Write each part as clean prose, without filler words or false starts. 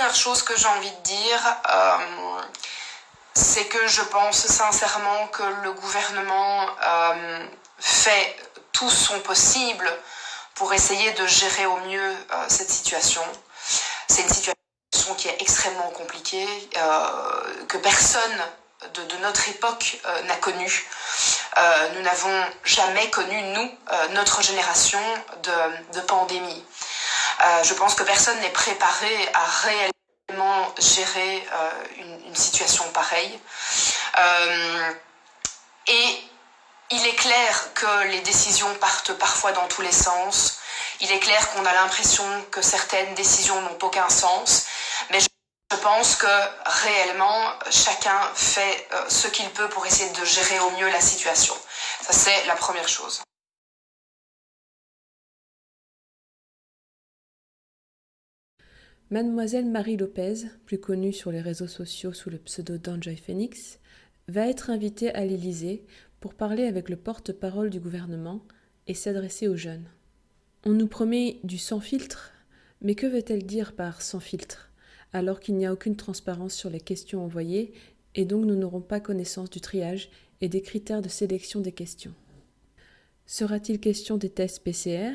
première chose que j'ai envie de dire, c'est que je pense sincèrement que le gouvernement fait tout son possible pour essayer de gérer au mieux cette situation. C'est une situation qui est extrêmement compliquée, que personne de notre époque n'a connue. Nous n'avons jamais connu, nous, notre génération, de pandémie. Je pense que personne n'est préparé à réellement gérer une situation pareille. Et il est clair que les décisions partent parfois dans tous les sens. Il est clair qu'on a l'impression que certaines décisions n'ont aucun sens. Mais je pense que réellement, chacun fait ce qu'il peut pour essayer de gérer au mieux la situation. Ça, c'est la première chose. Mademoiselle Marie Lopez, plus connue sur les réseaux sociaux sous le pseudo d'Enjoy Phoenix, va être invitée à l'Élysée pour parler avec le porte-parole du gouvernement et s'adresser aux jeunes. On nous promet du sans filtre, mais que veut-elle dire par sans filtre, alors qu'il n'y a aucune transparence sur les questions envoyées et donc nous n'aurons pas connaissance du triage et des critères de sélection des questions. Sera-t-il question des tests PCR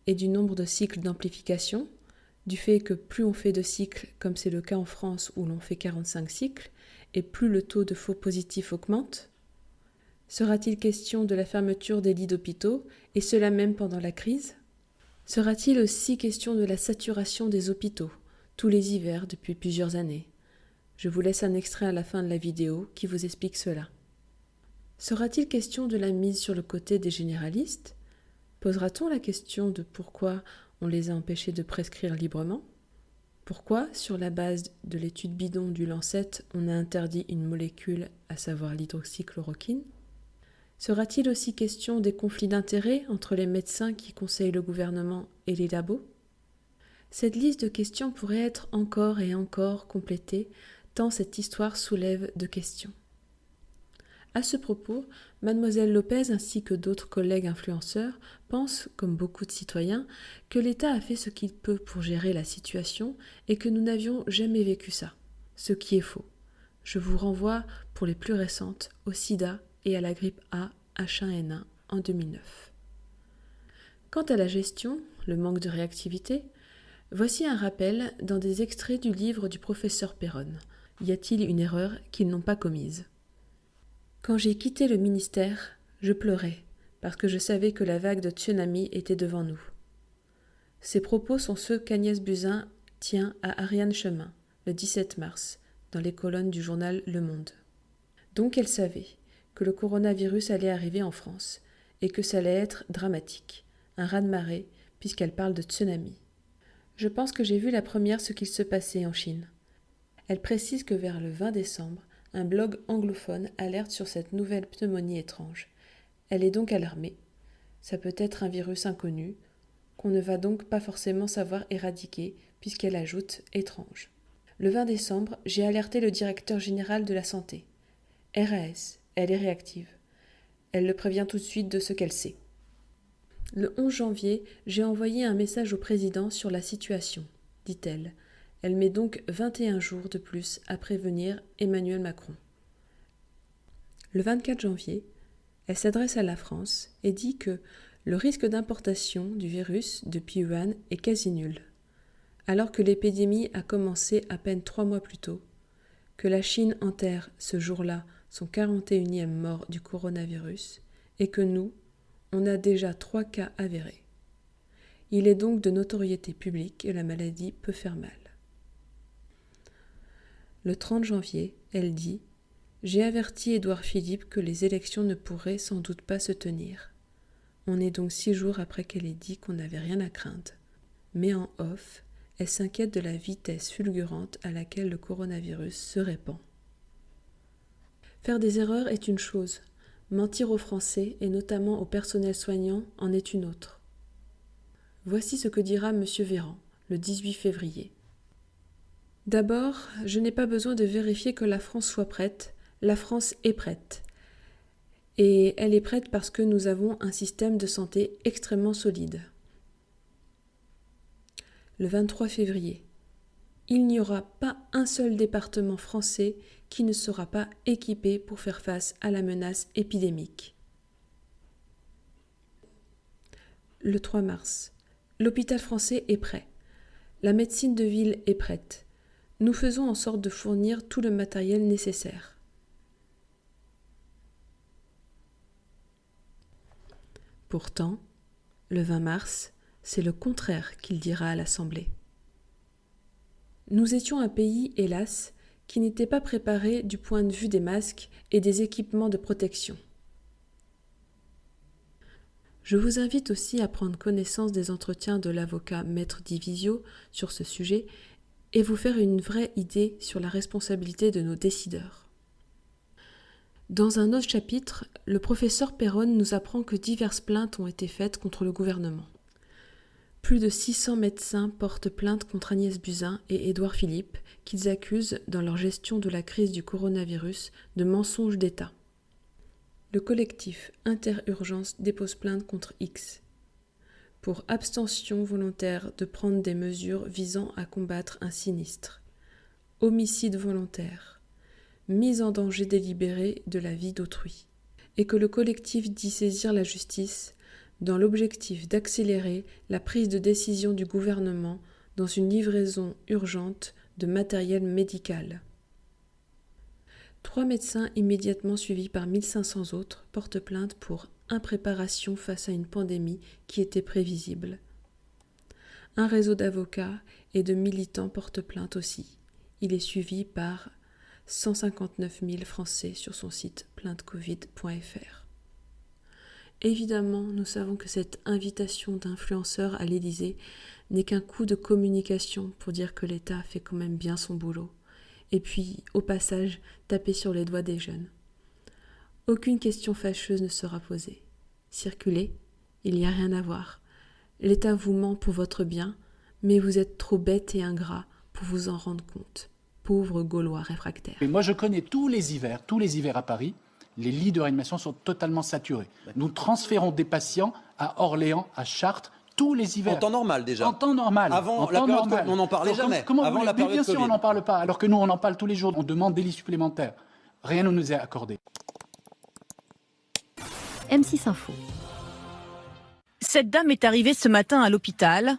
et du nombre de cycles d'amplification, du fait que plus on fait de cycles, comme c'est le cas en France où l'on fait 45 cycles, et plus le taux de faux positifs augmente? Sera-t-il question de la fermeture des lits d'hôpitaux, et cela même pendant la crise? Sera-t-il aussi question de la saturation des hôpitaux, tous les hivers depuis plusieurs années? Je vous laisse un extrait à la fin de la vidéo qui vous explique cela. Sera-t-il question de la mise sur le côté des généralistes? Posera-t-on la question de pourquoi on les a empêchés de prescrire librement? Pourquoi, sur la base de l'étude bidon du Lancet, on a interdit une molécule, à savoir l'hydroxychloroquine? Sera-t-il aussi question des conflits d'intérêts entre les médecins qui conseillent le gouvernement et les labos? Cette liste de questions pourrait être encore et encore complétée, tant cette histoire soulève de questions. À ce propos, Mademoiselle Lopez ainsi que d'autres collègues influenceurs pensent, comme beaucoup de citoyens, que l'État a fait ce qu'il peut pour gérer la situation et que nous n'avions jamais vécu ça, ce qui est faux. Je vous renvoie, pour les plus récentes, au sida et à la grippe A H1N1 en 2009. Quant à la gestion, le manque de réactivité, voici un rappel dans des extraits du livre du professeur Perron. Y a-t-il une erreur qu'ils n'ont pas commise? Quand j'ai quitté le ministère, je pleurais, parce que je savais que la vague de tsunami était devant nous. Ces propos sont ceux qu'Agnès Buzyn tient à Ariane Chemin, le 17 mars, dans les colonnes du journal Le Monde. Donc elle savait que le coronavirus allait arriver en France, et que ça allait être dramatique, un raz-de-marée, puisqu'elle parle de tsunami. Je pense que j'ai vu la première ce qu'il se passait en Chine. Elle précise que vers le 20 décembre, un blog anglophone alerte sur cette nouvelle pneumonie étrange. Elle est donc alarmée. Ça peut être un virus inconnu, qu'on ne va donc pas forcément savoir éradiquer, puisqu'elle ajoute « étrange ». Le 20 décembre, j'ai alerté le directeur général de la santé. RAS, elle est réactive. Elle le prévient tout de suite de ce qu'elle sait. Le 11 janvier, j'ai envoyé un message au président sur la situation, dit-elle. Elle met donc 21 jours de plus à prévenir Emmanuel Macron. Le 24 janvier, elle s'adresse à la France et dit que le risque d'importation du virus depuis Wuhan est quasi nul, alors que l'épidémie a commencé à peine 3 mois plus tôt, que la Chine enterre ce jour-là son 41e mort du coronavirus et que nous, on a déjà 3 cas avérés. Il est donc de notoriété publique que la maladie peut faire mal. Le 30 janvier, elle dit « J'ai averti Édouard Philippe que les élections ne pourraient sans doute pas se tenir. » On est donc 6 jours après qu'elle ait dit qu'on n'avait rien à craindre. Mais en off, elle s'inquiète de la vitesse fulgurante à laquelle le coronavirus se répand. Faire des erreurs est une chose, mentir aux Français et notamment au personnel soignant en est une autre. Voici ce que dira M. Véran, le 18 février. D'abord, je n'ai pas besoin de vérifier que la France soit prête. La France est prête. Et elle est prête parce que nous avons un système de santé extrêmement solide. Le 23 février. il n'y aura pas un seul département français qui ne sera pas équipé pour faire face à la menace épidémique. Le 3 mars. L'hôpital français est prêt. La médecine de ville est prête. Nous faisons en sorte de fournir tout le matériel nécessaire. Pourtant, le 20 mars, c'est le contraire qu'il dira à l'Assemblée. Nous étions un pays, hélas, qui n'était pas préparé du point de vue des masques et des équipements de protection. Je vous invite aussi à prendre connaissance des entretiens de l'avocat Maître Divisio sur ce sujet et vous faire une vraie idée sur la responsabilité de nos décideurs. Dans un autre chapitre, le professeur Perron nous apprend que diverses plaintes ont été faites contre le gouvernement. Plus de 600 médecins portent plainte contre Agnès Buzyn et Édouard Philippe, qu'ils accusent, dans leur gestion de la crise du coronavirus, de mensonges d'État. Le collectif Interurgence dépose plainte contre X pour abstention volontaire de prendre des mesures visant à combattre un sinistre, homicide volontaire, mise en danger délibérée de la vie d'autrui, et que le collectif dit saisir la justice dans l'objectif d'accélérer la prise de décision du gouvernement dans une livraison urgente de matériel médical. 3 médecins immédiatement suivis par 1500 autres portent plainte pour impréparation face à une pandémie qui était prévisible. Un réseau d'avocats et de militants porte plainte aussi. Il est suivi par 159 000 Français sur son site plaintecovid.fr. Évidemment, nous savons que cette invitation d'influenceurs à l'Élysée n'est qu'un coup de communication pour dire que l'État fait quand même bien son boulot. Et puis, au passage, taper sur les doigts des jeunes. Aucune question fâcheuse ne sera posée. Circulez, il n'y a rien à voir. L'État vous ment pour votre bien, mais vous êtes trop bête et ingrat pour vous en rendre compte. Pauvres Gaulois réfractaires. Et moi, je connais tous les hivers à Paris, les lits de réanimation sont totalement saturés. Nous transférons des patients à Orléans, à Chartres, tous les hivers. En temps normal déjà. En temps normal. Avant la période, on n'en parlait jamais. Avant la période bien sûr, Covid. on n'en parle pas. Alors que nous, on en parle tous les jours. On demande des lits supplémentaires. Rien ne nous est accordé. M6 Info. Cette dame est arrivée ce matin à l'hôpital.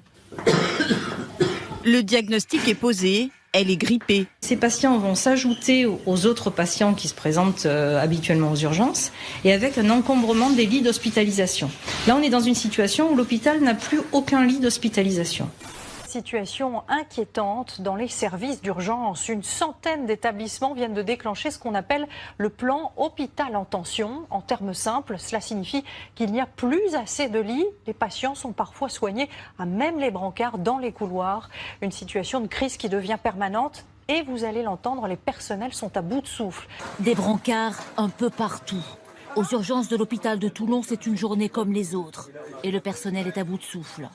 Le diagnostic est posé. Elle est grippée. Ces patients vont s'ajouter aux autres patients qui se présentent habituellement aux urgences et avec un encombrement des lits d'hospitalisation. Là, on est dans une situation où l'hôpital n'a plus aucun lit d'hospitalisation. Situation inquiétante dans les services d'urgence. Une centaine d'établissements viennent de déclencher ce qu'on appelle le plan hôpital en tension. En termes simples, cela signifie qu'il n'y a plus assez de lits. Les patients sont parfois soignés à même les brancards dans les couloirs. Une situation de crise qui devient permanente. Et vous allez l'entendre, les personnels sont à bout de souffle. Des brancards un peu partout. Aux urgences de l'hôpital de Toulon, c'est une journée comme les autres. Et le personnel est à bout de souffle.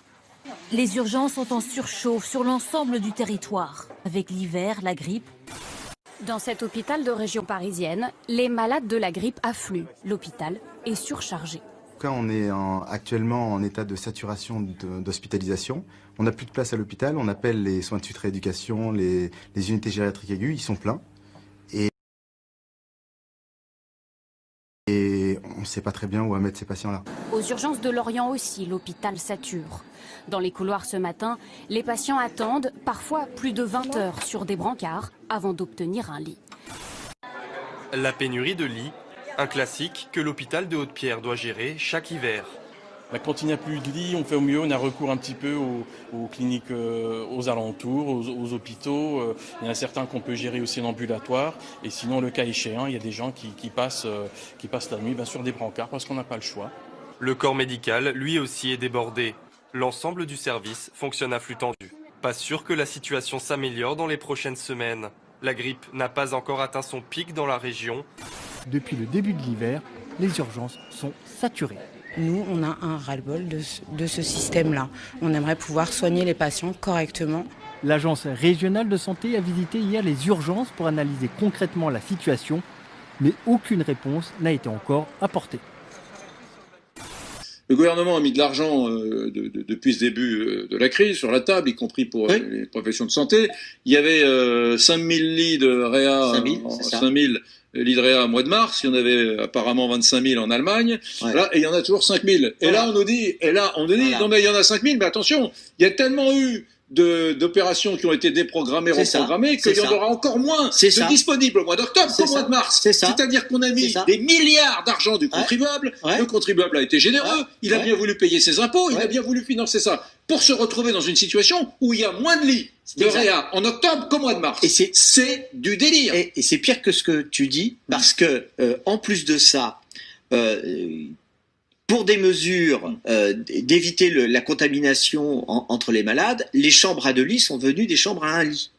Les urgences sont en surchauffe sur l'ensemble du territoire, avec l'hiver, la grippe. Dans cet hôpital de région parisienne, les malades de la grippe affluent. L'hôpital est surchargé. On est actuellement en état de saturation d'hospitalisation. On n'a plus de place à l'hôpital. On appelle les soins de suite rééducation, les unités gériatriques aiguës. Ils sont pleins. Et on ne sait pas très bien où mettre ces patients-là. Aux urgences de Lorient aussi, l'hôpital sature. Dans les couloirs ce matin, les patients attendent parfois plus de 20 heures sur des brancards avant d'obtenir un lit. La pénurie de lits, un classique que l'hôpital de Haute-Pierre doit gérer chaque hiver. Quand il n'y a plus de lits, on fait au mieux, on a recours un petit peu aux cliniques aux alentours, aux hôpitaux. Il y en a certains qu'on peut gérer aussi en ambulatoire. Et sinon, le cas échéant, il y a des gens qui passent la nuit sur des brancards parce qu'on n'a pas le choix. Le corps médical, lui aussi, est débordé. L'ensemble du service fonctionne à flux tendu. Pas sûr que la situation s'améliore dans les prochaines semaines. La grippe n'a pas encore atteint son pic dans la région. Depuis le début de l'hiver, les urgences sont saturées. Nous, on a un ras-le-bol de ce système-là. On aimerait pouvoir soigner les patients correctement. L'agence régionale de santé a visité hier les urgences pour analyser concrètement la situation, mais aucune réponse n'a été encore apportée. Le gouvernement a mis de l'argent depuis ce début de la crise sur la table, y compris pour les professions de santé. Il y avait 5000 lits de réa, 5000 lits de réa au mois de mars. Il y en avait apparemment 25 000 en Allemagne. Voilà, et il y en a toujours 5000. Et là, on nous dit, non mais il y en a 5000, mais attention, il y a tellement eu d'opérations qui ont été déprogrammées, reprogrammées, qu'il y en aura encore moins de disponibles au mois d'octobre qu'au mois de mars. C'est-à-dire qu'on a mis des milliards d'argent du contribuable. Le contribuable a été généreux, il a bien voulu payer ses impôts, il a bien voulu financer ça, pour se retrouver dans une situation où il y a moins de lits de réa en octobre qu'au mois de mars. Et c'est du délire. Et c'est pire que ce que tu dis, parce que en plus de ça, pour des mesures d'éviter la contamination entre les malades, les chambres à 2 lits sont devenues des chambres à 1 lit.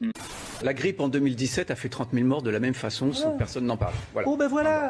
La grippe en 2017 a fait 30 000 morts de la même façon, sans que personne n'en parle. Voilà. Oh ben voilà.